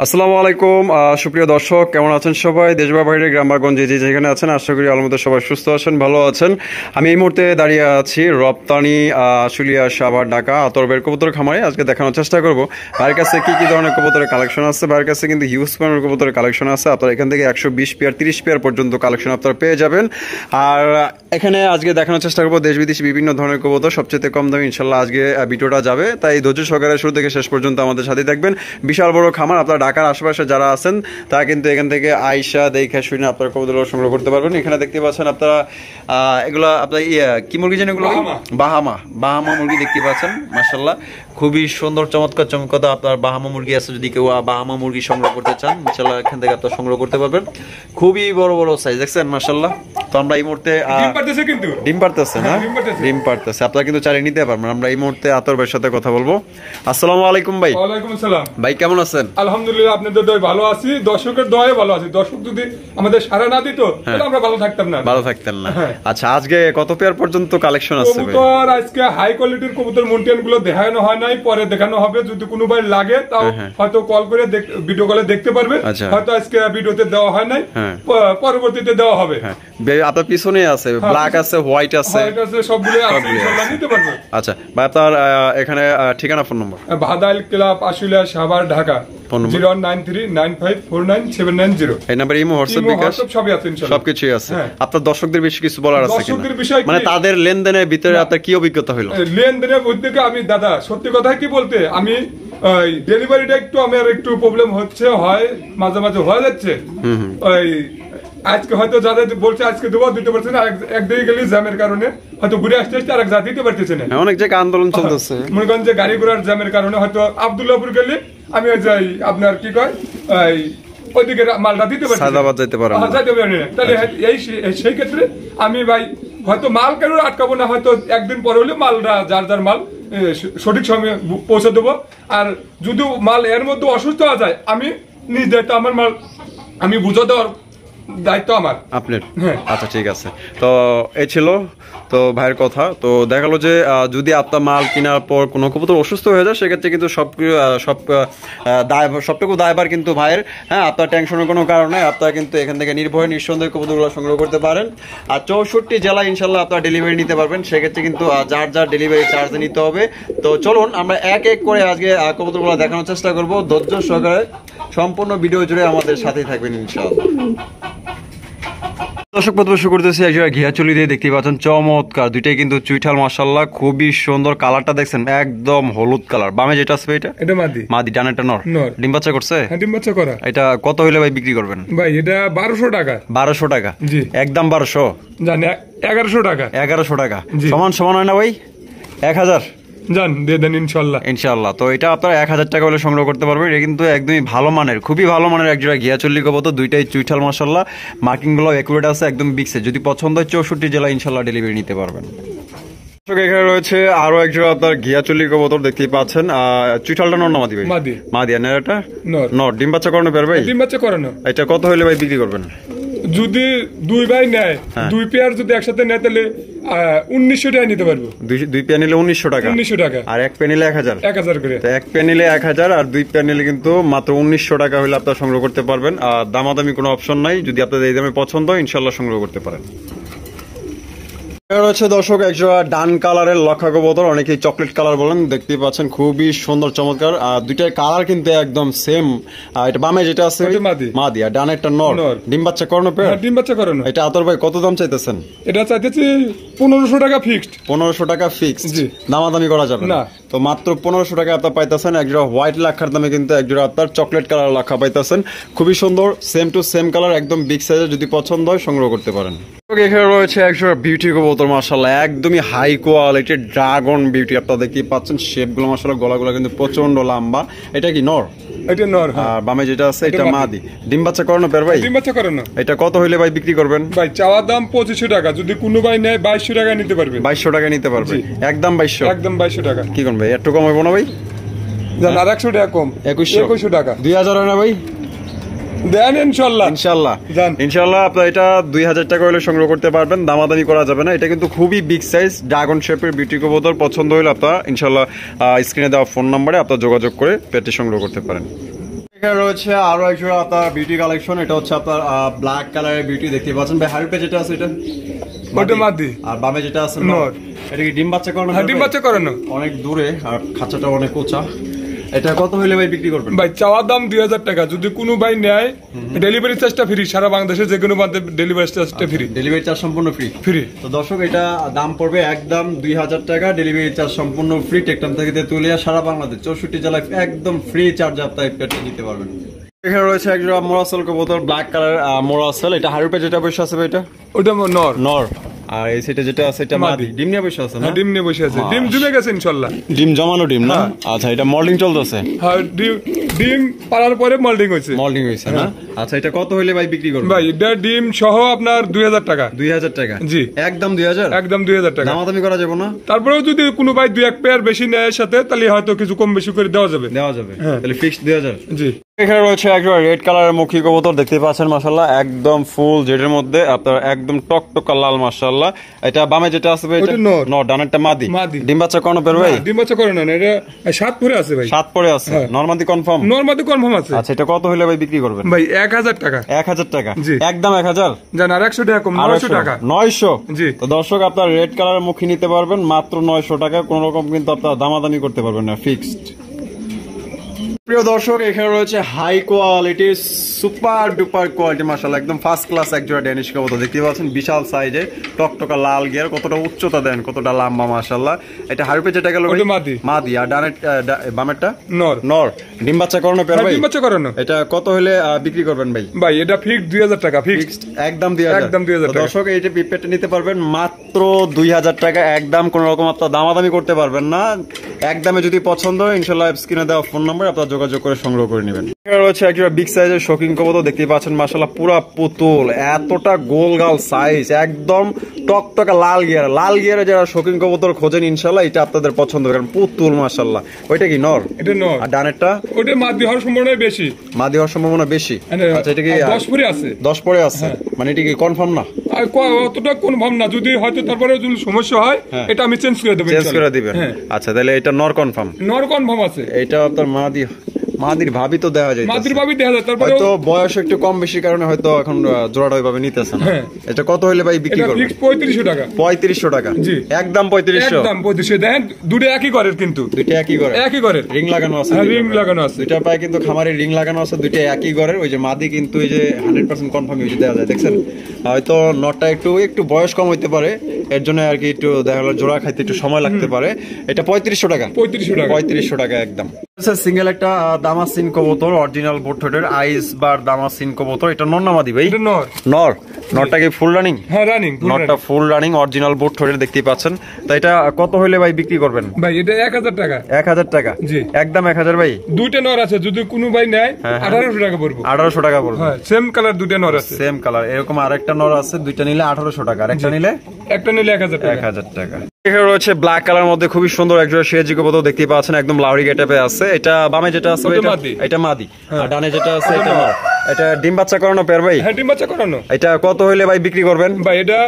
আসসালামু আলাইকুম সুপ্রিয় দর্শক, কেমন আছেন সবাই? দেশ বা বাইরে, গ্রাম বা গঞ্জে যে যেখানে আছেন, আশা করি আলহামদুলিল্লাহ সবাই সুস্থ আছেন, ভালো আছেন। আমি এই মুহূর্তে দাঁড়িয়ে আছি রপ্তানি আশুলিয়া, সাভার, ঢাকা আতরবের কবুতর খামারে। আজকে দেখানোর চেষ্টা করব ভাইয়ের কাছে কি কি ধরনের কবুতরের কালেকশন আছে। ভাইয়ের কাছে কিন্তু হিউজ পরিমাণের কবুতরের কালেকশন আছে। আপনারা এখান থেকে 120 পেয়ার 30 পেয়ার পর্যন্ত কালেকশন আপনারা পেয়ে যাবেন। আর এখানে আজকে দেখানোর চেষ্টা করবো দেশ বিদেশি বিভিন্ন ধরনের কবুতর, সবচেয়ে কম দামে ইনশাল্লাহ আজকে ভিডিওটা যাবে। তাই ধৈর্য সহকারে শুরু থেকে শেষ পর্যন্ত আমাদের সাথে থাকবেন। বিশাল বড় খামার, আপনারা ঢাকার আশেপাশে যারা আছেন তারা কিন্তু এখান থেকে আইসা দেখে শুনে আপনারা কবুতর সংগ্রহ করতে পারবেন। এখানে দেখতে পাচ্ছেন আপনারা এগুলো আপনার কি মুরগি যেন, এগুলো বাহামা মুরগি দেখতে পাচ্ছেন। মাশাআল্লাহ খুবই সুন্দর চমৎকার আপনার বাহামা মুরগি আছে। যদি কেউ বাহামা মুরগি সংগ্রহ করতে চান, ইনশাআল্লাহ এখান থেকে আপনারা সংগ্রহ করতে পারবেন। খুবই বড় বড় সাইজ দেখছেন, মাশাআল্লাহ। তো আমরা এই মুহূর্তে ডিম পারতেছে না, ডিম পারতেছে, আপনারা কিন্তু চালিয়ে নিতে পারবেন। আমরা এই মুহূর্তে আতর ভাইয়ের সাথে কথা বলবো। আসসালামু আলাইকুম ভাই। ওয়ালাইকুম আসসালাম ভাই, কেমন আছেন? আলহামদুলিল্লাহ, আপনাদের দয় ভালো আছি, দর্শকের দয়ে ভালো আছি। দর্শক যদি আমাদের সাড়া না দিত তাহলে আমরা ভালো থাকতাম না, আচ্ছা, আজকে কত পেয়ার পর্যন্ত কালেকশন আছে? কবুতর আজকে হাই কোয়ালিটির কবুতর মুন্টিয়ান গুলো দেখানো হয় নাই, পরে দেখানো হবে। যদি কোনো ভাই লাগে তাও হয়তো কল করে ভিডিও কলে দেখতে পারবে। হয়তো আজকে ভিডিওতে দেওয়া হয় নাই, পরবর্তীতে দেওয়া হবে। আপনার পিছনে আছে ব্ল্যাক আছে, হোয়াইট আছে, সবগুলো আছে, ইনশাআল্লাহ নিতে পারবে। আচ্ছা ভাই, আপনার এখানে ঠিকানা, ফোন নম্বর? ভাদাইল ক্লাব, আশুলিয়া, সাভার, ঢাকা। 09395497990 এই নাম্বারে ইমো, হোয়াটসঅ্যাপ, বিকাশ সবই আছে, ইনশাআল্লাহ সবকিছুই আছে। আপনার দর্শকদের বেশি কিছু বলার আছে কিনা? দর্শকদের বিষয় মানে তাদের লেনদেনের ভিতরে আপনার কি অভিজ্ঞতা হলো? লেনদেনের মধ্যে আমি দাদা সত্যি কথা কি বলতে, আমি ডেলিভারিটা আমার একটু প্রবলেম হচ্ছে, হয় মাঝে মাঝে হয়ে যাচ্ছে। ওই আজকে হয়তো যাদের বলছে আজকে দেবো, দিতে পারছে না। একদিকে গেলে জ্যামের কারণে হয়তো ঘুরে আসতে আসতে আরেক দিতে পারতেছে না। অনেক জায়গায় আন্দোলন চলতেছে, মনে করেন যে গাড়ি ঘোড়ার জ্যামের কারণে হয়তো আব্দুল্লাহপুর গেলে আমি যাই আপনার কি কয় ওইদিকে মালটা দিতে পারছি, যেতে পারি না। তাহলে সেই ক্ষেত্রে আমি ভাই হয়তো মাল কেন আটকাবো না, হয়তো একদিন পরে হলে মালটা যার যার মাল সঠিক সময়ে পৌঁছে দেবো। আর যদি মাল এর মধ্যে অসুস্থ হয়ে যায়, আমি নিজ দায়িত্ব, আমার মাল আমি বুঝে দেওয়ার দায়িত্ব আমার, আপনার। আচ্ছা, ঠিক আছে। তো এই ছিল তো ভাইয়ের কথা। তো দেখালো যে যদি আপনার মাল কেনার পর কোনো কবুতর অসুস্থ হয়ে যায়, সেক্ষেত্রে কিন্তু সবটুকু দায়ভার কিন্তু ভাইয়ের। হ্যাঁ, আপনার টেনশনের কোনো কারণে আপনারা কিন্তু এখান থেকে নির্ভয়ে নিঃসন্দেহে কবুতরগুলো সংগ্রহ করতে পারেন। আর 64 জেলায় ইনশাল্লাহ আপনারা ডেলিভারি নিতে পারবেন। সেক্ষেত্রে কিন্তু যার যার ডেলিভারি চার্জ নিতে হবে। তো চলুন আমরা এক এক করে আজকে কবুতরগুলো দেখানোর চেষ্টা করবো। ধৈর্য সহকারে সম্পূর্ণ ভিডিও জুড়ে আমাদের সাথেই থাকবেন ইনশাআল্লাহ। দর্শক প্রদর্শন করতেছি একজোড়া ঘিয়াচলি দিয়ে, দেখতে পাচ্ছেন চমৎকার দুইটাই কিন্তু চুইঠাল, মাশাআল্লাহ খুবই সুন্দর। কালারটা দেখছেন একদম হলুদ কালার। বামে যেটা আছে এটা মাদি, ডানেরটা নর। ডিম বাচ্চা করছে? ডিম বাচ্চা করা। এটা কত হইলে ভাই বিক্রি করবেন? ভাই এটা 1200 টাকা। 1200 টাকা? জি, একদম 1200 জানি। 1100 টাকা। 1100 টাকা সমান সমান হয় না ভাই? 1000 জান দিয়ে দেন ইনশাআল্লাহ। ইনশাআল্লাহ। তো এটা আপনারা 1000 টাকা হলে সংগ্রহ করতে পারবেন। এটা কিন্তু একদমই ভালো মানের, খুবই ভালো মানের একজোড়া ঘিয়াচল্লি কবুতর, দুইটাই চুইঠাল, মাশাআল্লাহ। মার্কিং গুলো একুরেট আছে, একদম বিক্সে। যদি পছন্দ হয় 64 জেলা ইনশাআল্লাহ ডেলিভারি নিতে পারবেন। এখানে রয়েছে আরো একজোড়া আপনার ঘিয়াচল্লি কবুতর, দেখতেই পাচ্ছেন। চুইঠালটা নর না মাদি ভাই? মাদি। আর এটা নর। ডিম বাচ্চা করানো পারবে ভাই? ডিম বাচ্চা করানো। এটা কত হলে ভাই বিক্রি করবেন? যদি দুই ভাই নেয়, দুই পেয়ার যদি একসাথে নেয়, তাহলে 1900 টাকা নিতে পারবো। দুই পেয়ার নিলে 1900 টাকা। 1900 টাকা। আর এক পেয়ার নিলে 1000। 1000 করে। এক পেয়ার নিলে 1000, আর দুই পেয়ার নিলে কিন্তু মাত্র 1900 টাকা হলে আপনারা সংগ্রহ করতে পারবেন। আর দামাদামি কোনো অপশন নাই। যদি আপনাদের এই দামে পছন্দ হয় ইনশাআল্লাহ সংগ্রহ করতে পারেন। হচ্ছে দর্শক একজোড়া ডান কালারের লক্ষা কবুতর, অনেকেই চকলেট কালার বলেন, দেখতেই পাচ্ছেন খুবই সুন্দর চমৎকার। আর দুইটার কালার কিন্তু একদম সেম। এটা বামে যেটা আছে মাদি, আর ডানেরটা নর। ডিম বাচ্চা করানো পেয়ার? ডিম বাচ্চা করানো। এটা আতর ভাই কত দাম চাইতেছেন? এটা চাইতেছি 1500 টাকা ফিক্সড। 1500 টাকা ফিক্সড, দামাদামি করা যাবে না। তো মাত্র 1500 টাকা আপনার পাইতেছেন একজোড়া হোয়াইট লাক্ষার দামে, কিন্তু একজোড়া আপনার চকলেট কালার লাক্ষা পাইতেছেন। খুবই সুন্দর, সেম টু সেম কালার, একদম বিগ সাইজের। যদি পছন্দ হয় সংগ্রহ করতে পারেন। এখানে রয়েছে একজোড়া বিউটি কবুতর, মাশাআল্লাহ একদমই হাই কোয়ালিটির ড্রাগন বিউটি। আপনারা দেখতেই পাচ্ছেন শেপগুলো, মাশাআল্লাহ গলাগুলো কিন্তু প্রচন্ড লম্বা। এটা কি নর? এটা নর। আর বামে যেটা আছে এটা মাদি। ডিম বাচ্চা করানো পেয়ার ভাই? ডিম বাচ্চা করানো। এটা কত হইলে ভাই বিক্রি করবেন? ভাই চাওয়া দাম 2500 টাকা, যদি কোনো ভাই নেয় 2200 টাকা নিতে পারবে। 2200 টাকা নিতে পারবে? একদম 2200? একদম 2200 টাকা। কি কোন ভাই একটু কম হইব না ভাই? জান আর 100 টাকা কম। 2100 টাকা। 2000 হয় না ভাই? দেন ইনশাআল্লাহ। ইনশাআল্লাহ আপনারা এটা 2000 টাকা হলে সংগ্রহ করতে পারবেন, দামাদামি করা যাবে না। এটা কিন্তু খুবই বিগ সাইজ ড্রাগন শেপের বিউটি কবুতর। পছন্দ হলে আপনারা ইনশাআল্লাহ স্ক্রিনে দেওয়া ফোন নম্বরে আপনারা যোগাযোগ করে পেটে সংগ্রহ করতে পারেন। এখানে রয়েছে আরো এক জোড়া আপনার বিউটি কালেকশন। এটা হচ্ছে আপনার ব্ল্যাক কালারের বিউটি দেখতে পাচ্ছেন ভাই। হাড়িতে যেটা আছে এটা ওটা মাদি, আর বামে যেটা আছে নর। এটা কি ডিম বাচ্চা করানো? ডিম বাচ্চা করানো, অনেক দূরে আর খাঁচাটা অনেক উঁচা। এটা কত হইলে ভাই বিক্রি করবেন? ভাই চাওয়ার দাম 2000 টাকা, যদি কোনো ভাই নেয় ডেলিভারি চার্জটা ফ্রি, সারা বাংলাদেশে যে কোনো প্রান্তে ডেলিভারি চার্জটা ফ্রি। ডেলিভারি চার্জ সম্পূর্ণ ফ্রি। ফ্রি। তো দর্শক এটা দাম পড়বে একদম 2000 টাকা, ডেলিভারি চার্জ সম্পূর্ণ ফ্রি। টেকটাম থেকে তুলিয়া সারা বাংলাদেশ 64 জেলায় একদম ফ্রি চার্জ আপনারা পেটে নিতে পারবেন। এখানে রয়েছে একজোড়া মোরাসেল কবুতর, ব্ল্যাক কালার মোরাসেল। এটা হারুপে যেটা বসে আছে ভাই, এটা ওটা নর। নর। আর এই সেটা যেটা আছে এটা মাদি। ডিম নিয়ে বসে আছে না? ডিম নিয়ে বসে আছে, ডিম জমে গেছে ইনশাআল্লাহ। ডিম জমানো ডিম না? আচ্ছা, এটা মল্ডিং চলতেছে? হ্যাঁ, ডিম পাড়ার পরে মল্ডিং হয়েছে। মল্ডিং হয়েছে না? আচ্ছা, এটা কত হইলে ভাই বিক্রি করবেন? ভাই এটা ডিম সহ আপনার 2000 টাকা। 2000 টাকা? জি, একদম 2000? একদম 2000 টাকা। দামাদামি করা যাবে না? তারপরেও যদি কোনো ভাই 2-1 পেয়ার বেশি নেয় সাথে, তাহলে হয়তো কিছু কম বেশি করে দেওয়া যাবে। দেওয়া যাবে, তাহলে ফিক্সড 2000? জি। এখানে রয়েছে একজন রেড কালারের মুখী কবুতর দেখতে পাচ্ছেন, মাশাআল্লাহ একদম ফুল জেডের মধ্যে আপনার একদম টকটকা লাল, মাশাআল্লাহ। এটা বামে যেটা আছে ভাই, এটা নর, ডানেরটা মাদি। ডিম বাচ্চা কোন বের ভাই? ডিম বাচ্চা করে না, এটা 7 পরে আছে ভাই। 7 পরে আছে, নরমাদি কনফার্ম? নরমাদি কনফার্ম আছে। আচ্ছা, এটা কত হইলে ভাই বিক্রি করবেন? ভাই 1000 টাকা। 1000 টাকা? জি। একদম 1000? জান আর 100 টাকা কম, 900 টাকা। 900? জি। তো দর্শক আপনার রেড কালারের মুখী নিতে পারবেন মাত্র 900 টাকা, কোন রকম কিন্তু আপনার দামাদামি করতে পারবেন না, ফিক্সড। প্রিয় দর্শক, এখানে রয়েছে high quality super duper quality, মাশাআল্লাহ একদম ফার্স্ট ক্লাস একজোড়া ড্যানিশ কবুতর দেখতে পাচ্ছেন, বিশাল সাইজে টকটকা লাল গিয়ার, কতটা উচ্চতা দেন, কতটা লম্বা, মাশাআল্লাহ। এটা হারুপে যেটা গেল মাদি। মাদি। আর ডানের বামেরটা নর। নর। ডিম বাচ্চা করানো পেয়ার ভাই? ডিম বাচ্চা করানো। এটা কত হলে বিক্রি করবেন ভাই? ভাই এটা ফিক্সড 2000 টাকা, ফিক্সড একদম 2000? একদম 2000 টাকা। দর্শক এইটা পিপেটে নিতে পারবেন মাত্র 2000 টাকা, একদম কোন রকম আপনার দামাদামি করতে পারবেন না। একদমে যদি পছন্দ হয় ইনশাআল্লাহ স্ক্রিনে দেওয়া ফোন নাম্বার আপনারা যোগাযোগ করে সংগ্রহ করে নেবেন। এখানে রয়েছে একটা বিগ সাইজের শৌখিন কবুতর দেখতে পাচ্ছেন, মাশাআল্লাহ পুরা পুতুল, এতটা গোলগাল সাইজ, একদম টকটকা লাল গিয়ার। লাল গিয়ারে যারা শৌখিন কবুতর খোঁজেন ইনশাআল্লাহ এটা আপনাদের পছন্দ হবে, কারণ পুতুল মাশাআল্লাহ। ওইটা কি নর? এটা নর। আর ডানেরটা? ওটা মাদি হওয়ার সম্ভাবনা বেশি। মাদি হওয়ার সম্ভাবনা বেশি? আচ্ছা, এটা কি 10 পরে আছে? 10 পরে আছে, মানে এটা কি কনফার্ম না? আর অতটা কনফার্ম না, যদি হয়তো তারপরে যদি সমস্যা হয় এটা আমি চেঞ্জ করে দেব। চেঞ্জ করে দিবেন? আচ্ছা, তাহলে এটা নর কনফার্ম? নর কনফার্ম আছে। এটা আপনার মাদি। মাদির ভাবি তো দেখা যায়, মাদির ভাবি দেখা যায়, তারপরে হয়তো বয়স একটু কম বেশি কারণে হয়তো এখন জোড়াটা ওইভাবে নিতেছে না। এটা কত হইলে ভাই বিক্রি করবেন? ফিক্স 3500 টাকা। 3500 টাকা? জি, একদম 3500? একদম 3500। দেখেন দুটো একই করে, কিন্তু দুটো একই করে? একই করে। রিং লাগানো আছে? রিং লাগানো আছে। দুইটা পায়ে কিন্তু খামারে রিং লাগানো আছে, দুটো একই করে। ওই যে মাদি কিন্তু এই যে 100% কনফার্ম হয়েছে দেওয়া যায়, দেখছেন? হয়তো নটটা একটু বয়স কম হইতে পারে, এর জন্য আর কি একটু দেখা গেল জোড়া খাইতে একটু সময় লাগতে পারে। এটা 3500 টাকা? 3500 টাকা একদম। সিঙ্গেল একটা দামাসিন কবুতর, অরিজিনাল বোটঠোঁটের আইস বার দামাসিন কবুতর। এটা নর না মাদি ভাই? এটা নর। নর। নরটা কি ফুল রানিং? হ্যাঁ, রানিং। নরটা ফুল রানিং, অরিজিনাল বোটঠোঁটের দেখতেই পাচ্ছেন। তো এটা কত হইলে ভাই বিক্রি করবেন? ভাই এটা 1000 টাকা। 1000 টাকা? জি, একদম 1000 ভাই? দুইটা নর আছে, যদি কোনো ভাই নেয় 1800 টাকা পড়বে। 1800 টাকা পড়বে? হ্যাঁ, সেম কালার দুইটা নর আছে। সেম কালার, এরকম আরেকটা নর আছে, দুইটা নিলে 1800 টাকা, আর একটা নিলে? একটা নিলে 1000 টাকা। 1000 টাকা। এখানে রয়েছে ব্ল্যাক কালার মধ্যে খুবই সুন্দর একজোড়া সিরাজি কবুতর দেখতে পাচ্ছেন, একদম লাউরি গেটআপে আছে। এটা বামে যেটা আছে এটা মাদি, আর ডানে যেটা আছে এটা নর। এটা ডিম বাচ্চা করানো পেয়ার ভাই? হ্যাঁ, ডিম বাচ্চা করানো। এটা কত হইলে ভাই বিক্রি করবেন? ভাই এটা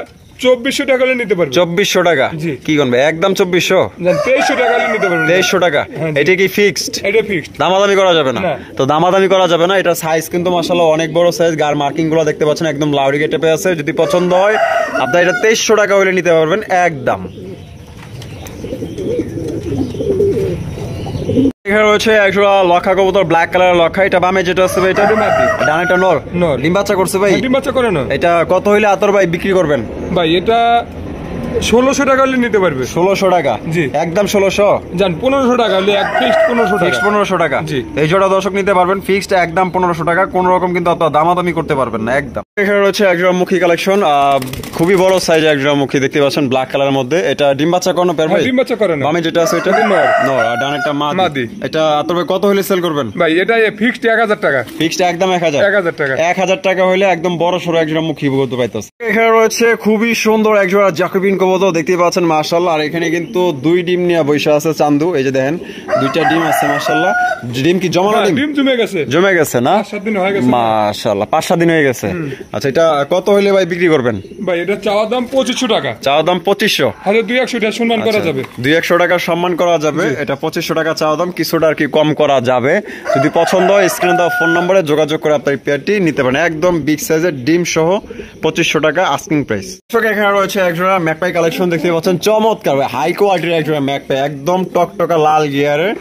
2400 টাকা নিতে পারবে। 2400 টাকা? কি করবে? একদম 2400? 2300 টাকা নিতে পারবে। 2300 টাকা? এটা কি ফিক্সড? এটা ফিক্সড, দামাদামি করা যাবে না? তো দামাদামি করা যাবে না। এটা সাইজ কিন্তু মাশাআল্লাহ অনেক বড় সাইজ, গার মার্কিং গুলো দেখতে পাচ্ছেন একদম লাউরি গেটআপে আছে। যদি পছন্দ হয় আপনারা এটা 2300 টাকা হইলে নিতে পারবেন একদম। এখানে রয়েছে একজোড়া লক্ষা কবুতর, ব্ল্যাক কালারের লক্ষা। এটা বামে যেটা আছে ভাই, এটা ডানেরটা নর। ডিম বাচ্চা করছে ভাই? ডিম বাচ্চা করে না। এটা কত হইলে আতর ভাই বিক্রি করবেন? ভাই এটা 1600 টাকা হলে নিতে পারবে। 1600 টাকা? জি, একদম 1600? জান 1500 টাকা হলে ফিক্সড 1500 টাকা। 1500 টাকা? জি, এই জোড়া দর্শক নিতে পারবেন ফিক্সড একদম 1500 টাকা, কোন রকম কিন্তু আপনারা দামাদামি করতে পারবেন না একদম। এখানে রয়েছে একজোড়া মুখী কালেকশন, খুবই বড় সাইজের একজোড়া মুখী দেখতে পাচ্ছেন ব্ল্যাক কালারের মধ্যে। এটা ডিম বাচ্চা করানো পেয়ার ভাই? ডিম বাচ্চা করানো। বামে যেটা আছে এটা নর। নর, আর ডানেরটা মাদি। এটা আতর ভাই কত হলে সেল করবেন? ভাই এটা ফিক্সড 1000 টাকা। ফিক্সড একদম 1000? 1000 টাকা। 1000 টাকা হলে একদম বড় সরো একজোড়া মুখী বলতে পাইতাছে। এখানে রয়েছে খুবই সুন্দর একজোড়া জ্যাকোবিন কবুতর দেখতে পাচ্ছেন মাশাআল্লাহ। আর এখানে কিন্তু 2 ডিম নিয়ে বসে আছে চান্দু, এই যে দেখেন 2টা ডিম আছে মাশাআল্লাহ। ডিম কি জমানো ডিম? ডিম জমে গেছে না? 5-7 দিন হয়ে গেছে মাশাআল্লাহ, 5-7 দিন হয়ে গেছে। আচ্ছা, এটা কত হইলে ভাই বিক্রি করবেন? ভাই এটা চাওয়া দাম 2500 টাকা। চাওয়া দাম 2500? আরে 200 টাকা সম্মান করা যাবে। 200 টাকা সম্মান করা যাবে। এটা 2500 টাকা চাওয়া দাম, কিছুটা আর কি কম করা যাবে। যদি পছন্দ হয় স্ক্রিনে দেওয়া ফোন নম্বরে যোগাযোগ করে আপনার পেয়ারটি নিতে পারেন। একদম বিগ সাইজের ডিম সহ 2500 টাকা আস্কিং প্রাইস। এখানে রয়েছে একজোড়া ম্যাকপাই কালেকশন দেখতে পাচ্ছেন, চমৎকার হাই কোয়ালিটির একজোড়া ম্যাকপাই, একদম টকটকা লাল গিয়ারের।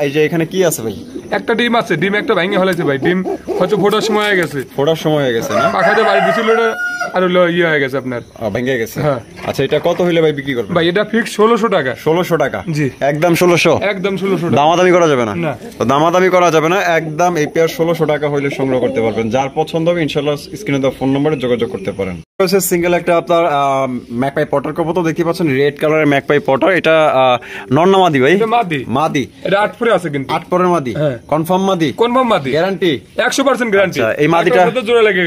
এই যে এখানে কি আছে ভাই? একটা ডিম আছে, ডিম একটা ভেঙে হয়েছে ভাই। ডিম হয়তো ফোটার সময় হয়ে গেছে, ফোটার সময় হয়ে গেছে না? পাখাতে বাড়ি দিছিল আর ইয়ে হয়ে গেছে আপনার, ভেঙে গেছে। হ্যাঁ। আচ্ছা, এটা কত হইলে ভাই বিক্রি করবেন? ভাই এটা ফিক্স 1600 টাকা। 1600 টাকা? জি, একদম 1600? একদম 1600 টাকা। দামাদামি করা যাবে না? না, তো দামাদামি করা যাবে না, একদম এই পেয়ার 1600 টাকা হইলে সংগ্রহ করতে পারবেন। যার পছন্দ হবে ইনশাআল্লাহ স্ক্রিনে দেওয়া ফোন নম্বরে যোগাযোগ করতে পারেন। সিঙ্গেল একটা আপনার ম্যাকপাই পটার কবুতর দেখতে পাচ্ছেন, রেড কালারের ম্যাকপাই পটার। এটা নর না মাদি ভাই? এটা মাদি। মাদি? এটা 8 পরে আছে কিন্তু। 8 পরের মাদি? কনফার্ম মাদি? কনফার্ম মাদি, গ্যারান্টি 100% গ্যারান্টি। এই মাদিটা জোড়া লাগে?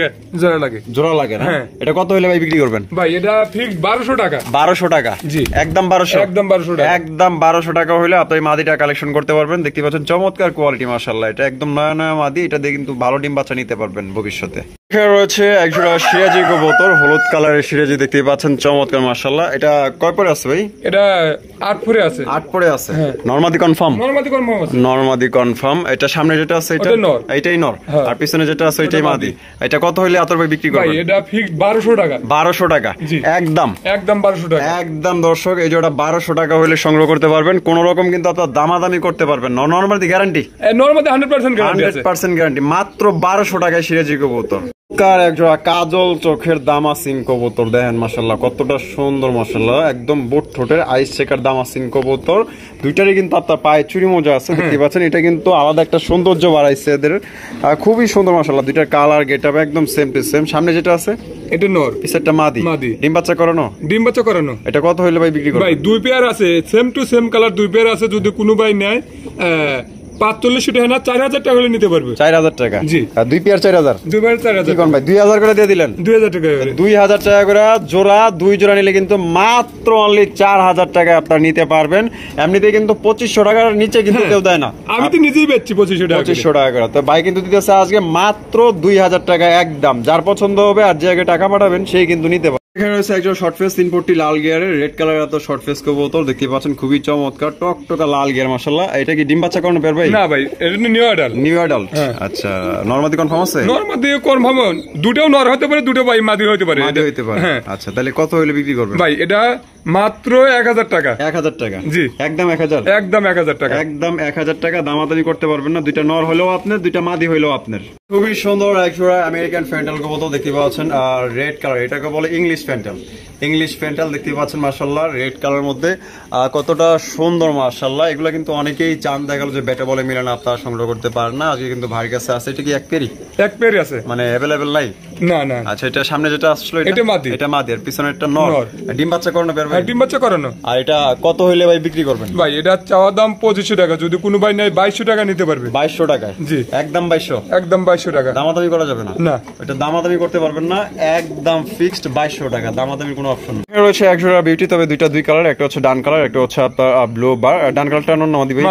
জোড়া লাগে না? এটা কত হইলে ভাই বিক্রি করবেন? ভাই এটা ফিক্স 1200 টাকা। 1200 টাকা? জি, একদম 1200? একদম 1200 টাকা। একদম 1200 টাকা হইলে আপনি মাদিটা কালেকশন করতে পারবেন। দেখতে পাচ্ছেন চমৎকার কোয়ালিটি মাশাআল্লাহ। এটা একদম নয়া নয়া মাদি, এটা দিয়ে কিন্তু ভালো ডিম বাচ্চা নিতে পারবেন ভবিষ্যতে। এখানে রয়েছে একজোড়া সিরাজি কবুতর, হলুদ কালারের সিরাজি দেখতে পাচ্ছেন, চমৎকার মাশাআল্লাহ। এটা কয় পরে আছে ভাই? এটা 8 পরে আছে। 8 পরে আছে? নরমাদি কনফার্ম? নরমাদি কনফার্ম আছে। নরমাদি কনফার্ম। এটা সামনে যেটা আছে এটা নর, এইটাই নর, আর পিছনে যেটা আছে এটাই মাদি। এটা কত হইলে আতর ভাই বিক্রি করবেন? ভাই এটা ফিক্স 1200 টাকা। 1200 টাকা? একদম 1200 টাকা। একদম দর্শক, এই জোড়া 1200 টাকা হইলে সংগ্রহ করতে পারবেন। কোন রকম কিন্তু আপনার দামাদামি করতে পারবেন না। নরমাদি গ্যারান্টি? নরমাদি 100% গ্যারান্টি আছে। 100% গ্যারান্টি। মাত্র 1200 টাকায় সিরাজি কবুতর। একজোড়া কাজল চোখের দামাসিন কবুতর দেখেন মাশাআল্লাহ, কতটা সুন্দর মাশাআল্লাহ। একদম বুট ঠোঁটের আইস চেকার দামাসিন কবুতর। দুইটারই কিন্তু আপনার পায়ে চুরি মোজা আছে দেখতে পাচ্ছেন। এটা কিন্তু আলাদা একটা সৌন্দর্য বাড়াইছে এদের, খুবই সুন্দর মাশাআল্লাহ। দুইটার কালার গেটআপ একদম সেম টু সেম। সামনে যেটা আছে এটা নর, পিছনেরটা মাদি। ডিম বাচ্চা করানো? ডিম বাচ্চা করানো। এটা কত হইলে ভাই বিক্রি করবেন? ভাই 2 পেয়ার আছে, same to same colour 2 pair আছে। যদি কোনো ভাই নেয় 4500 টাকা না 4000 টাকা হলে নিতে পারবে। 4000 টাকা? জি। আর 2 পেয়ার 4000? 2 পেয়ার 4000। কোন ভাই 2000 করে দিয়ে দিলেন? 2000 টাকা করে। 2000 টাকা করে জোড়া। 2 জোড়া নিলে কিন্তু মাত্র অনলি 4000 টাকা আপনারা নিতে পারবেন। এমনিতে কিন্তু 2500 টাকার নিচে কিন্তু কেউ দেয় না। আমি তো নিজেই বেচছি 2500 টাকা। 2500 টাকা করে। তো ভাই কিন্তু দিতেছে আজকে মাত্র 2000 টাকা একদম। যার পছন্দ হবে আর যে আগে টাকা পাঠাবেন সেই কিন্তু নিতে পারবে। এখানে রয়েছে একজন শর্ট ফেস 340 লাল গিয়ারের, রেড কালার এত শর্ট ফেস কবুতর দেখতে পাচ্ছেন, খুবই চমৎকার টকটকা লাল গিয়ার মাশাআল্লাহ। এটা কি ডিম বাচ্চা করানো পেয়ার ভাই? না ভাই, এটা নিউ অ্যাডাল্ট। New adult? আচ্ছা, নরমাদি কনফার্ম আছে? নরমাদি কনফার্ম। দুটোও নর হতে পারে, দুটো ভাই মাদি হতে পারে। মাদি হতে পারে। আচ্ছা, তাহলে কত হইলে বিক্রি করবেন ভাই? এটা মাত্র 1000 টাকা। 1000 টাকা? জি, একদম 1000? একদম 1000 টাকা। একদম 1000 টাকা। দামাদামি করতে পারবেন না। দুইটা নর হলেও আপনার, দুইটা মাদি হইলেও আপনার। খুবই সুন্দর একজোড়া আমেরিকান ফ্যান্টাল কবুতর দেখতে পাচ্ছেন, আর রেড কালার। এটাকে বলে ইংলিশ ফ্যান্টাল। ইংলিশ ফ্যান্টাল দেখতে পাচ্ছেন মাশাআল্লাহ, রেড কালার মধ্যে কতটা সুন্দর মাশাআল্লাহ। এগুলো কিন্তু অনেকেই চান, দেখা গেল যে ব্যাটে বলে মিলে না, আপনারা সংগ্রহ করতে পারেন না। আজকে কিন্তু ভাইয়ের কাছে আছে। এটা কি এক পেরি? এক পেরি আছে, মানে अवेलेबल নাই? না না। আচ্ছা, এটা সামনে যেটা আসলো এটা মাদি। এটা মাদি, আর পিছনে একটা নর। ডিম বাচ্চা করানো বের ভাই? ডিম বাচ্চা করানো। আর এটা কত হইলে ভাই বিক্রি করবেন? ভাই এটা চাওয়া দাম 2500 টাকা। যদি কোনো ভাই নেয় 2200 টাকা নিতে পারবে। 2200 টাকায়? জি, একদম 2200? একদম 2200 টাকা। দামাদামি করা যাবে না? না, এটা দামাদামি করতে পারবেন না, একদম ফিক্সড 2200 টাকা। দামাদামির কোনো অপশন নেই। রয়েছে একজোড়া বিউটি, তবে দুইটা 2 কালার। একটা হচ্ছে ডান কালার, একটা হচ্ছে আপনার ব্লু বার। ডান কালারটা নর না মাদি ভাই?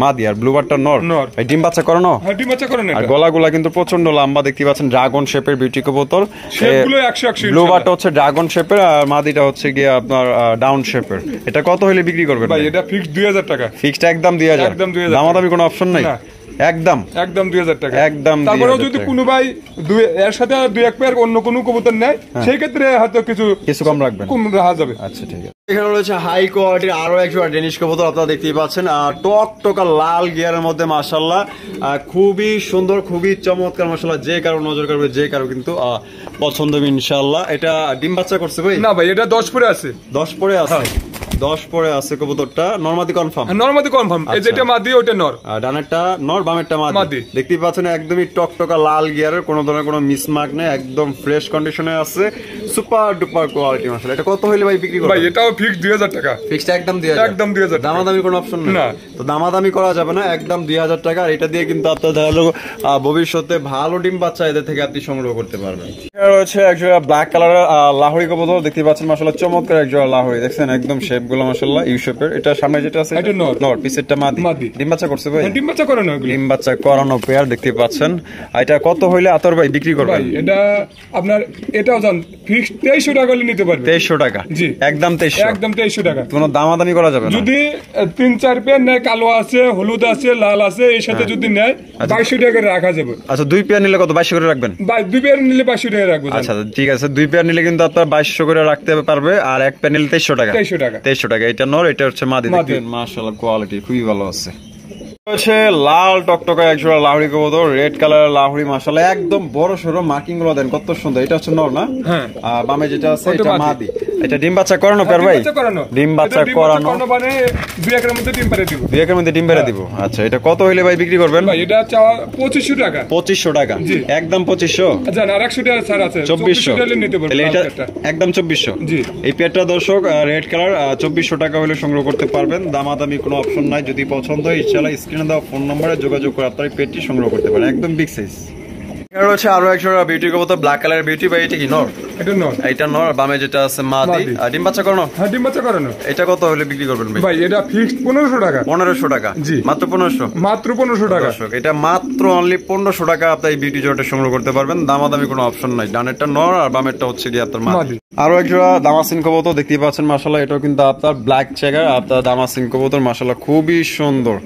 মাদি। আর ব্লু বারটা নর? নর। এই ডিম বাচ্চা করানো? হ্যাঁ, ডিম বাচ্চা করানো। আর গলাগুলা কিন্তু প্রচন্ড লম্বা দেখতে পাচ্ছেন, ড্রাগন শেপের বিউটি কবুতর। শেপগুলো 100 ব্লু বারটা হচ্ছে ড্রাগন শেপের, আর মাদিটা হচ্ছে গিয়ে আপনার ডাউন শেপের। এটা কত হইলে বিক্রি করবেন ভাই? এটা ফিক্সড 2000 টাকা। ফিক্সড একদম 2000? একদম 2000। দামাদামি কোনো অপশন নাই? একদম 2000 টাকা। একদম। তারপরেও যদি কোনো ভাই এর সাথে 2-1 পেয়ার অন্য কোনো কবুতর নেয়, সেই ক্ষেত্রে হয়তো কিছু কম রাখবেন, কম রাখা যাবে। আচ্ছা, ঠিক আছে। এখানে রয়েছে হাই কোয়ালিটির আরো একজোড়া ডেনিশ কবুতর, আপনারা দেখতেই পাচ্ছেন। টকটকা লাল গিয়ারের মধ্যে মাশাআল্লাহ, খুবই সুন্দর, খুবই চমৎকার মাশাআল্লাহ। যে কারো নজর কাড়বে, যে কারো কিন্তু পছন্দ হবে ইনশাআল্লাহ। এটা ডিম বাচ্চা করছে ভাই? না ভাই, এটা 10 পরে আছে। 10 পরে আছে? 10 পরে আছে কবুতরটা নরমাদি কনফার্ম। নরমাদি কনফার্ম, এই যেটা মাদি ওটা নর, ডানেরটা নর বামেরটা মাদি। দেখতেই পাচ্ছেন একদমই টকটকা লাল গিয়ারের, কোনো ধরনের কোনো মিসমার্ক নেই, একদম ফ্রেশ কন্ডিশনে আছে, সুপার ডুপার কোয়ালিটি মাশাআল্লাহ। এটা কত হইলে ভাই বিক্রি করবেন? ভাই এটাও ফিক্স 2000 টাকা। ফিক্সড একদম 2000, একদম 2000, দামাদামি কোনো অপশন নেই। না, তো দামাদামি করা যাবে না, একদম 2000 টাকা। আর এটা দিয়ে কিন্তু আপনার দেখা গেল ভবিষ্যতে ভালো ডিম বাচ্চা এদের থেকে আপনি সংগ্রহ করতে পারবেন। এটা রয়েছে একজোড়া ব্ল্যাক কালারের লাহোরি কবুতর, দেখতে পাচ্ছেন মাশাআল্লাহ চমৎকার একজোড়া লাহোরি, দেখছেন একদম শেপ গুলো মাশাআল্লাহ ইউ শেপের। এটা সামনে যেটা আছে এটা নর, পিছেরটা মাদি। ডিম বাচ্চা করছে ভাই? ডিম বাচ্চা করানো, ডিম বাচ্চা করানো পেয়ার দেখতে পাচ্ছেন। এটা কত হইলে আতর ভাই বিক্রি করবেন? ভাই এটা আপনার এটাও জান ফিক্স 2300 টাকা হলে নিতে পারবে। 2300 টাকা? জি একদম 2300, একদম 2300 টাকা। কোনো দামাদামি করা যাবে না? যদি 3-4 পেয়ার নেয়, কালো আছে, হলুদ আছে, লাল আছে, এর সাথে যদি নেয় 2200 টাকা রাখা যাবে। আচ্ছা 2 পেয়ার নিলে কত? 2200 করে রাখবেন? ভাই 2 পেয়ার নিলে 2200 টাকা রাখবো। আচ্ছা ঠিক আছে, 2 পেয়ার নিলে কিন্তু আপনার 2200 করে রাখতে পারবে, আর 1 পেয়ার নিলে 2300 টাকা। 2300 টাকা। এটা নর, এটা হচ্ছে মাদি। দেখেন মাশাআল্লাহ কোয়ালিটি খুবই ভালো আছে। হচ্ছে লাল টকটকা একজোড়া লাহোরি কবুতর, রেড কালারের লাহোরি মাশাআল্লাহ, একদম বড় সরো মার্কিং গুলো দেন কত সুন্দর। এটা হচ্ছে নর না? হ্যাঁ। বামে যেটা আছে এটা মাদি। এটা ডিম বাচ্চা করানো পেয়ার ভাই? ডিম বাচ্চা করানো, মানে 2 একের মধ্যে ডিম পারে দিব। 2 একের মধ্যে ডিম পারে দিব। আচ্ছা এটা কত হইলে ভাই বিক্রি করবেন? ভাই এটা চাওয়া 2500 টাকা। 2500 টাকা? একদম 2500। আচ্ছা আর 100 টাকা ছাড় আছে, 2400 টাকা নিতে পারবেন। তাহলে এটা একদম 2400। জি এই পেয়ারটা দর্শক রেড কালার 2400 টাকা হলে সংগ্রহ করতে পারবেন, দামাদামি কোনো অপশন নাই। যদি পছন্দ হয় ইনশাআল্লাহ স্ক্রিনে দেওয়া ফোন নম্বরে যোগাযোগ করে আপনার পেটটি সংগ্রহ করতে পারেন, একদম বিগ সাইজ। এটা রয়েছে আরো একজোড়া বিউটি কবুতর, ব্ল্যাক কালারের বিউটি ভাই। এটা কি নর? এটা নর। এটা নর, বামে যেটা আছে মাদি। ডিম বাচ্চা করানো? হ্যাঁ ডিম বাচ্চা করানো। এটা কত হলে বিক্রি করবেন ভাই? ভাই এটা ফিক্সড 1500 টাকা। 1500 টাকা? জি মাত্র 1500। মাত্র 1500 টাকা। এটা মাত্র অনলি 1500 টাকা আপনি এই বিউটি জোড়াটা সংগ্রহ করতে পারবেন, দামাদামি কোনো অপশন নাই। ডানেরটা নর আর বামেরটা হচ্ছে কি আপনার মাদি। আরো একজোড়া দামাসিন কবুতর দেখতেই পাচ্ছেন মাশাআল্লাহ, এটাও কিন্তু আপনার ব্ল্যাক চেকার, আপনার দামাসিন কবুতর মাশাআল্লাহ খুবই সুন্দর।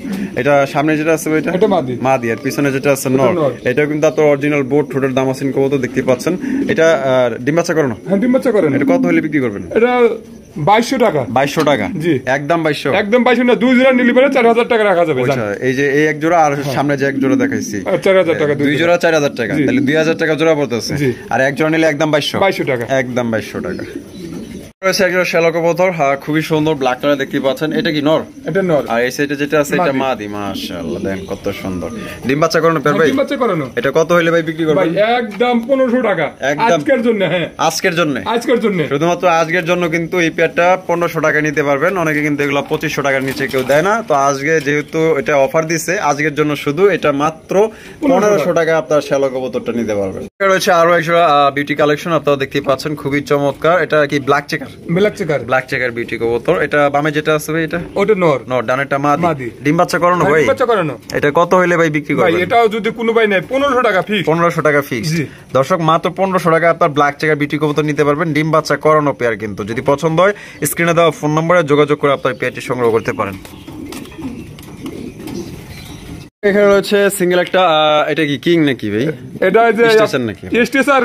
এটা সামনে যেটা আছে এটা মাদি। মাদি। আর পিছনে যেটা আছে নর, এটাও কিন্তু আপনার অরিজিনাল বোট ঠোঁটের দামাসিন কবুতর দেখতে পাচ্ছেন। এটা ডিম বাচ্চা করানো? হ্যাঁ ডিম বাচ্চা করানো। এটা কত হলে বিক্রি করবেন? এটা 2200 টাকা। 2200 টাকা? জি একদম 2200। একদম 2200 না, 2 জোড়া নিলে পরে 4000 টাকা রাখা যাবে। আচ্ছা এই যে এই এক জোড়া আর সামনে যে এক জোড়া দেখাইছি 4000 টাকা। 2 জোড়া 4000 টাকা, তাহলে 2000 টাকা জোড়া পড়তেছে। আর এক জোড়া নিলে একদম 2200 টাকা। একদম 2200 টাকা। খুবই সুন্দর ব্ল্যাক কালার দেখতে পাচ্ছেন। এটা কি নর? এটা নর। আর এই সাইডে যেটা আছে এটা মাদি। মাশাআল্লাহ দেখেন কত সুন্দর। ডিম বাচ্চা করানো পেয়ার ভাই? ডিম বাচ্চা করানো। এটা কত হইলে ভাই বিক্রি করবেন? ভাই একদম 1500 টাকা আজকের জন্য। হ্যাঁ আজকের জন্য। আজকের জন্য, শুধুমাত্র আজকের জন্য কিন্তু এই পেয়ারটা 1500 টাকা নিতে পারবেন। অনেকে কিন্তু এগুলো 2500 টাকার নিচে কেউ দেয় না। তো আজকে যেহেতু এটা অফার দিছে, আজকের জন্য শুধু এটা মাত্র 1500 টাকা আপনার শ্যালো কবুতরটা নিতে পারবেন। এটা রয়েছে আরো একটা বিউটি কালেকশন, আপনারা দেখতে পাচ্ছেন খুবই চমৎকার। এটা কি black checker? Black checker beauty কবুতর। এটা বামে যেটা আছে ভাই এটা? ওটা নর। নর, ডানেরটা মাদি। ডিম বাচ্চা করানো ভাই? ডিম বাচ্চা করানো। এটা কত হইলে ভাই বিক্রি করবেন? ভাই এটাও যদি কোনো ভাই নেয় 1500 টাকা ফিক্স। 1500 টাকা ফিক্স। দর্শক মাত্র 1500 টাকা আপনার ব্ল্যাক চেকার বিউটি কবুতর নিতে পারবেন, ডিম বাচ্চা করানো পেয়ার। কিন্তু যদি পছন্দ হয় স্ক্রিনে দেওয়া ফোন নম্বরে যোগাযোগ করে আপনার পেয়ারটি সংগ্রহ করতে পারেন। এখানে রয়েছে সিঙ্গেল একটা, এটা কি কিং নাকি ভাই? এটা যে স্টেশন নাকি? স্টেশন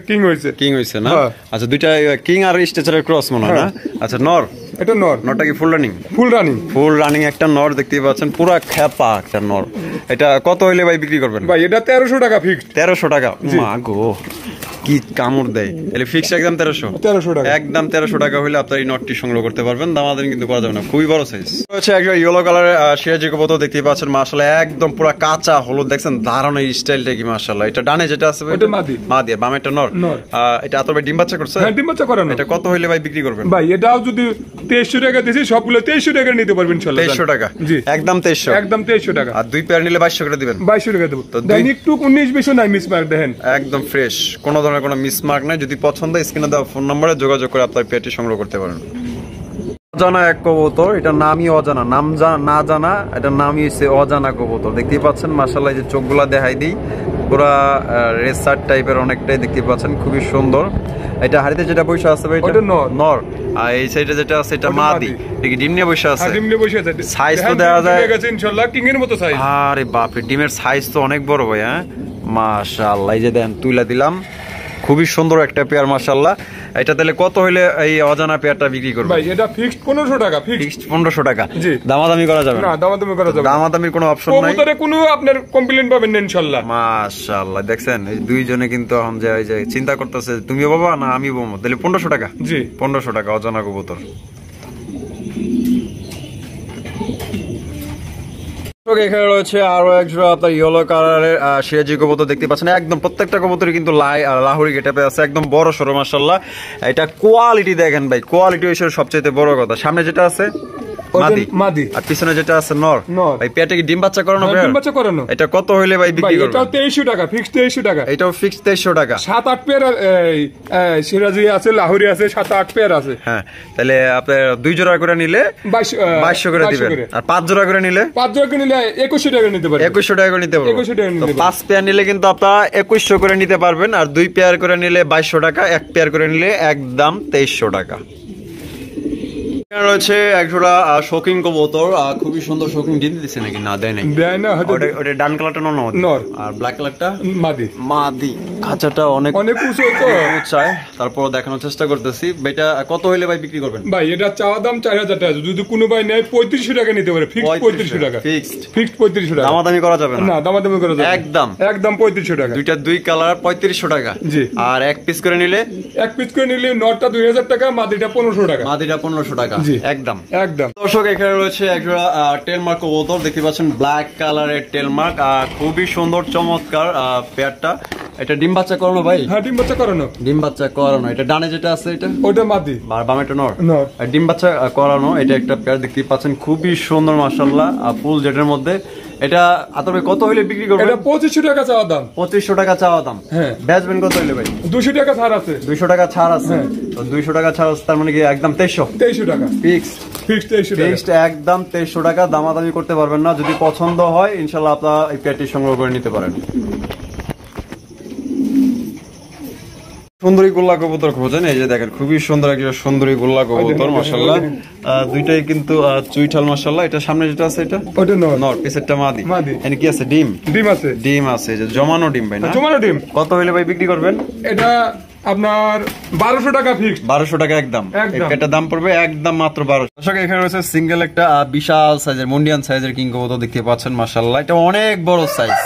কিং হইছে। কিং হইছে না? আচ্ছা দুইটা কিং আর স্টেশনের ক্রস মনে হয় না? আচ্ছা নর। এটা নর। নরটা কি full running? Full running. Full running একটা নর দেখতেই পাচ্ছেন, পুরো খেপা একটা নর। এটা কত হইলে ভাই বিক্রি করবেন? ভাই এটা 1300 টাকা ফিক্সড। 1300 টাকা? মা গো কি কামড় দেয়। তাহলে ফিক্সড একদম 1300 টাকা। একদম 1300 টাকা হলে আপনার এই নটটি সংগ্রহ করতে পারবেন, দামাদামি কিন্তু করা যাবে না, খুবই বড় সাইজ। হচ্ছে একটা ইয়েলো কালারের সিরাজি কবুতর দেখতেই পাচ্ছেন মাশাআল্লাহ, একদম পুরো কাঁচা হলুদ, দেখছেন দারুণ এই স্টাইলটা কি মাশাআল্লাহ। এটা ডানে যেটা আছে ওটা মাদি। মাদি। আর বামে এটা নর। এটা আতর ভাই ডিম বাচ্চা করছে? হ্যাঁ ডিম বাচ্চা করানো। এটা কত হইলে ভাই বিক্রি করবেন? ভাই এটাও যদি 2300 টাকা দিছি, সবগুলো 2300 টাকা নিতে পারবেন ইনশাআল্লাহ। 2300 টাকা? জি একদম 2300। একদম 2300 টাকা। আর 2 পেয়ার নিলে 2200 করে দিবেন? 2200 টাকা দেব। দেন একটু 19-20 নাই মিসমার্ক দেখেন, একদম ফ্রেশ, কোনো ধরনের কোনো মিসমার্ক নাই। যদি পছন্দ স্ক্রিনে দেওয়া ফোন নম্বরে যোগাযোগ করে আপনার পেয়ারটি সংগ্রহ করতে পারেন। অজানা এক কবুতর, এটা নামই অজানা, নাম না জানা, এটা নামই হচ্ছে অজানা কবুতর। দেখতেই পাচ্ছেন মাশাআল্লাহ, যে চোখগুলা দেখাই দিই পুরা রেসার টাইপের অনেকটাই দেখতে পাচ্ছেন, খুবই সুন্দর। এটা হাড়িতে যেটা বসে আছে ভাই এটা নর। আর এই সাইডে যেটা আছে এটা মাদি। দেখি ডিম নিয়ে বসে আছে। ডিম নিয়ে বসে আছে। সাইজ তো দেখা যায় ইনশাআল্লাহ কিং এর মতো সাইজ। আরে বাপ রে, ডিমের সাইজ তো অনেক বড় ভাই। হ্যাঁ মাশাআল্লাহ, এই যে দেন তুইলা দিলাম, খুবই সুন্দর একটা পেয়ার মাশাআল্লাহ। এটা তাহলে কত হইলে এই অজানা পেয়ারটা বিক্রি করবে? ভাই এটা ফিক্সড 1500 টাকা। ফিক্সড 1500 টাকা? জি। দামাদামি করা যাবে না? দামাদামি করা যাবে না, দামাদামির কোনো অপশন নাই। কবুতরে কোনো আপনার কমপ্লেইন পাবেন না ইনশাআল্লাহ। মাশাআল্লাহ দেখছেন এই দুইজনে কিন্তু এখন যে চিন্তা করতেছে তুমিও বাবা না আমিও বাবা, তাহলে 1500 টাকা? জি 1500 টাকা অজানা কবুতর। এখানে রয়েছে আরো এক জোড়া আপনার ইয়েলো কালারের সিরাজি কবুতর দেখতে পাচ্ছেন, একদম প্রত্যেকটা কবুতরই কিন্তু লাহোরি গেটআপে আছে, একদম বড় সরো মাশাআল্লাহ। এটা কোয়ালিটি দেখেন ভাই, কোয়ালিটি হচ্ছে সবচেয়ে বড় কথা। সামনে যেটা আছে মাদি, আর পিছনে যেটা আছে নর। ভাই পেটে কি ডিম বাচ্চা করানো? ডিম বাচ্চা করানো। এটা কত হইলে ভাই বিক্রি করবেন? এটাও 2300 টাকা, ফিক্সড 2300 টাকা। এটাও ফিক্সড 2300 টাকা। 7-8 পেয়ার সিরাজি আছে, লাহোরি আছে, 7-8 পেয়ার আছে। হ্যাঁ, তাহলে আপনি 2 জোড়া করে নিলে 2200 করে দিবেন, আর 5 জোড়া করে নিলে 5 জোড়া করে নিলে 2100 টাকা নিতে পারবেন। 2100 টাকা করে নিতে পারবেন। 2100 টাকা নিতে পারবেন। 5 পেয়ার নিলে কিন্তু আপনারা 2100 করে নিতে পারবেন, আর 2 পেয়ার করে নিলে 2200 টাকা, 1 পেয়ার করে নিলে একদম 2300 টাকা। এখানে রয়েছে একজোড়া শৌখিন কবুতর, খুবই সুন্দর শৌখিন। ডিম দিচ্ছে নাকি? না, দেয় নাই। ওটা ডান কালারটা নর, আর ব্ল্যাক কালারটা মাদি। খাঁচাটা অনেক উঁচু তো, উঁচায়, তারপর দেখানোর চেষ্টা করতেছি। এটা কত হইলে ভাই বিক্রি করবেন? ভাই এটা চাওয়া দাম 4000 টাকা, যদি কোনো ভাই নেয় 3500 টাকা নিতে পারে। ফিক্সড 3500 টাকা। ফিক্সড 3500 টাকা। দামাদামি করা যাবে না? না, দামাদামি করা যাবে একদম 3500 টাকা। দুইটা 2 কালার 3500 টাকা। জি। আর এক পিস করে নিলে নরটা 2000 টাকা, মাদিটা 1500 টাকা। মাদিটা 1500 টাকা। একদম। দর্শক এখানে রয়েছে একজোড়া টেলমার্ক কবুতর দেখতে পাচ্ছেন, ব্ল্যাক কালারের টেলমার্ক, খুবই সুন্দর চমৎকার পেয়ারটা। এটা ডিম বাচ্চা করানো ভাই? হ্যাঁ, ডিম বাচ্চা করানো। ডিম বাচ্চা করানো। এটা ডানে যেটা আছে এটা ওটা মাদি, আর বামেটা নর। ডিম বাচ্চা করানো। এটা একটা পেয়ার দেখতে পাচ্ছেন, খুবই সুন্দর মাশাআল্লাহ, ফুল জেটের মধ্যে। এটা আতবে কত হইলে বিক্রি করবেন? এটা 2500 টাকা চাওয়া দাম। 2500 টাকা চাওয়া দাম। হ্যাঁ। বেচবেন কত হইলে ভাই? 200 টাকা ছাড় আছে। 200 টাকা ছাড় আছে। তো 200 টাকা ছাড় আছে, তার মানে কি একদম 2300 টাকা ফিক্সড। ফিক্সড একদম 2300 টাকা। দামাদামি করতে পারবেন না। যদি পছন্দ হয় ইনশাআল্লাহ আপনারা এই পেয়ারটি সংগ্রহ করে নিতে পারেন। সুন্দরী গোল্লা কবুতর খোঁজেন, এই যে দেখেন খুবই সুন্দর একটা সুন্দরী গোল্লা কবুতর মাশাআল্লাহ। দুইটাই কিন্তু চুইঠাল মাশাআল্লাহ। এটা সামনে যেটা আছে এটা ওটা নর, পিছেরটা মাদি। এখানে কি আছে? ডিম আছে। ডিম আছে, যে জমানো ডিম ভাই না? জমানো ডিম। কত হইলে ভাই বিক্রি করবেন? এটা আপনার 1200 টাকা ফিক্সড। 1200 টাকা একদম। এটা দাম পড়বে একদম মাত্র 1200। দর্শক এখানে রয়েছে সিঙ্গেল একটা বিশাল সাইজের মুন্ডিয়ান সাইজের কিং কবুতর দেখতে পাচ্ছেন মাশাআল্লাহ। এটা অনেক বড় সাইজ,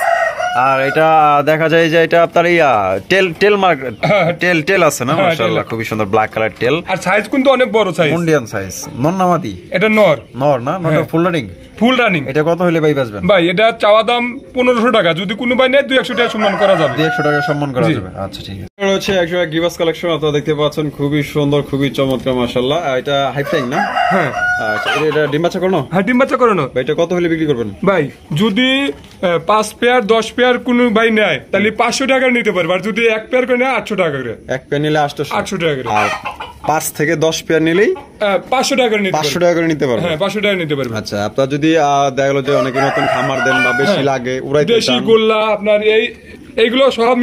আর এটা দেখা যায় যে এটা আপনার টেল মার্ক টেল আছে না মাশাআল্লাহ, খুবই সুন্দর ব্ল্যাক কালার টেল, আর সাইজ কিন্তু অনেক বড় সাইজ, মুন্ডিয়ান সাইজ। নর না মাদি? এটা নর না? নরটা ফুল রানিং। এটা কত হইলে ভাই বেচবেন? ভাই এটা চাওয়া দাম 1500 টাকা, যদি কোনো ভাই নেয় 200 টাকা সম্মান করা যাবে। 200 টাকা সম্মান করা যাবে। আচ্ছা ঠিক আছে। এটা হচ্ছে একজোড়া গিবাস কালেকশন, আপনারা দেখতে পাচ্ছেন, খুবই সুন্দর, খুবই চমৎকার মাশাআল্লাহ। এটা হাই ফ্লাইং না? হ্যাঁ। আচ্ছা, এটা ডিম বাচ্চা করানো? হ্যাঁ, ডিম বাচ্চা করানো। ভাই এটা কত হইলে বিক্রি করবেন? ভাই যদি 5 পেয়ার 10 পেয়ার কোনো ভাই নেয় তাহলে 500 টাকা নিতে পারবে, আর যদি 1 পেয়ার করে নেয় 800 টাকা করে। 1 পেয়ার নিলে 800 টাকা করে। আর 5 থেকে 10 পেয়ার নিলেই 500 টাকা করে নিতে 500 টাকা করে নিতে পারবে। হ্যাঁ, 500 টাকা নিতে পারবে। আচ্ছা, আপনারা যদি দেখা গেল যে অনেকে নতুন খামার দেন বা বেশি লাগে উড়াইতে চান, দেশি গোল্লা আপনার এইগুলো সব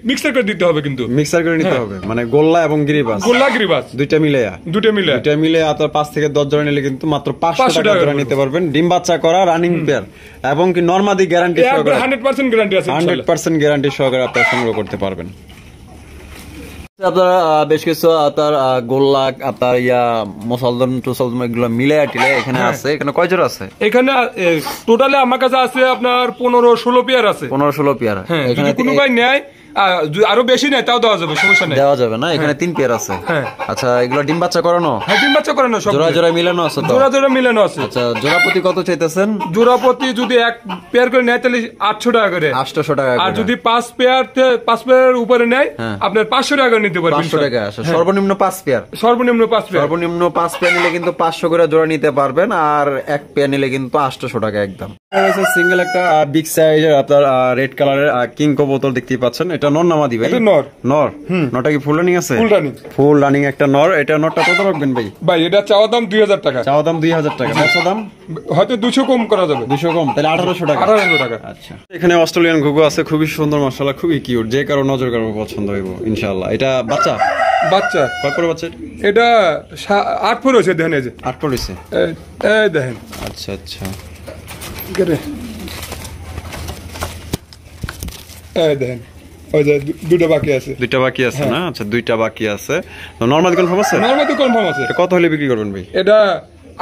মিক্সার করে দিতে হবে, কিন্তু মিক্সার করে নিতে হবে, মানে গোল্লা এবং গিরিবাস, দুইটা মিলে আপনার 5 থেকে 10 জোড়া নিলে কিন্তু মাত্র 500 টাকা করে নিতে পারবেন। ডিম বাচ্চা করা রানিং পেয়ার, এবং কি নরমাদি গ্যারান্টি সহকারে 100% গ্যারান্টি আছে, 100% গ্যারান্টি সহকারে আপনারা সংগ্রহ করতে পারবেন। আপনার বেশ কিছু আপনার গোল্লা আপনার মুসলমান টুসলমান এগুলো মিলে টিলে এখানে আছে। এখানে কয় জোড়া আছে? এখানে টোটালে আমার কাছে আছে আপনার 15-16 পেয়ার আছে। 15-16 পেয়ার। এখানে কোনো ভাই নেয় আরো বেশি নেয় তাও দেওয়া যাবে, সমস্যা নেই। দেওয়া যাবে না? এখানে 3 পেয়ার আছে। আচ্ছা, এগুলো ডিম বাচ্চা করানো? হ্যাঁ, ডিম বাচ্চা করানো, সব জোড়া জোড়া মিলানো আছে তো? জোড়া জোড়া মিলানো আছে। আচ্ছা, জোড়া প্রতি কত চাইতেছেন? জোড়া প্রতি যদি 1 পেয়ার করে নেয় তাহলে 800 টাকা করে। 800 টাকা। আর যদি 5 পেয়ার উপরে নেয় আপনার 500 টাকা করে নিতে পারবেন। 500 টাকা। সর্বনিম্ন 5 পেয়ার। সর্বনিম্ন 5 পেয়ার নিলে কিন্তু 500 করে জোড়া নিতে পারবেন, আর 1 পেয়ার নিলে কিন্তু 800 টাকা একদম। সিঙ্গেল একটা বিগ সাইজের আপনার রেড কালারের কিং কবুতর দেখতে পাচ্ছেন। এটা নর না মাদি ভাই? নর। নরটা কি ফুল রানিং আছে? ফুল রানিং একটা নর। এটা নরটা কত রাখবেন ভাই? ভাই এটা চাওয়া দাম 2000 টাকা। চাওয়া দাম 2000 টাকা। বেচা দাম হয়তো 200 কম করা যাবে। 200 কম, তাহলে 1800 টাকা। 1800 টাকা। আচ্ছা, এখানে অস্ট্রেলিয়ান ঘুঘু আছে, খুবই সুন্দর মাশাআল্লাহ, খুবই কিউট, যে কারো নজর কারো পছন্দ হইব ইনশাআল্লাহ। এটা বাচ্চা কয় পরে বাচ্চা? এটা 8 পরে হয়েছে, দেখেন এই যে 8 পরে হয়েছে, এই দেখেন। আচ্ছা আচ্ছা, এই দেখেন, ওই যে দুটো বাকি আছে না? আচ্ছা, 2টা বাকি আছে। নরমালি কনফার্ম আছে? নরমালি কনফার্ম আছে। এটা কত হলে বিক্রি করবেন ভাই? এটা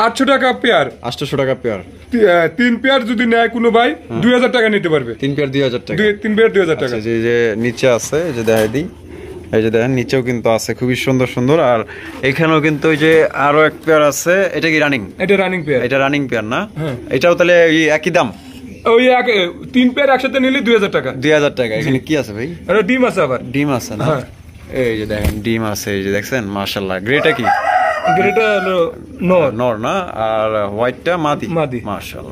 800 টাকা পেয়ার। 800 টাকা পেয়ার। 3 পেয়ার যদি নেয় কোনো ভাই 2000 টাকা নিতে পারবে। 3 পেয়ার 2000 টাকা। 3 পেয়ার 2000 টাকা। যে নিচে আছে, এই যে দেখাই দিই, এই যে দেখেন নিচেও কিন্তু আছে, খুবই সুন্দর সুন্দর। আর এখানেও কিন্তু ওই যে আরো এক পেয়ার আছে। এটা কি রানিং? এটা রানিং পেয়ার। এটা রানিং পেয়ার না? এটাও তাহলে একই দাম? ওই তিন পেয়ার একসাথে নিলে 2000 টাকা। 2000 টাকা। এখানে কি আছে ভাই? এটা ডিম আছে আবার। ডিম আছে না? হ্যাঁ। এই যে দেখেন ডিম আছে, এই যে দেখছেন মাশাআল্লাহ। গ্রেটা কি? গ্রেটা হলো নর। নর না, আর হোয়াইটটা মাদি। মাদি। মাশাআল্লাহ।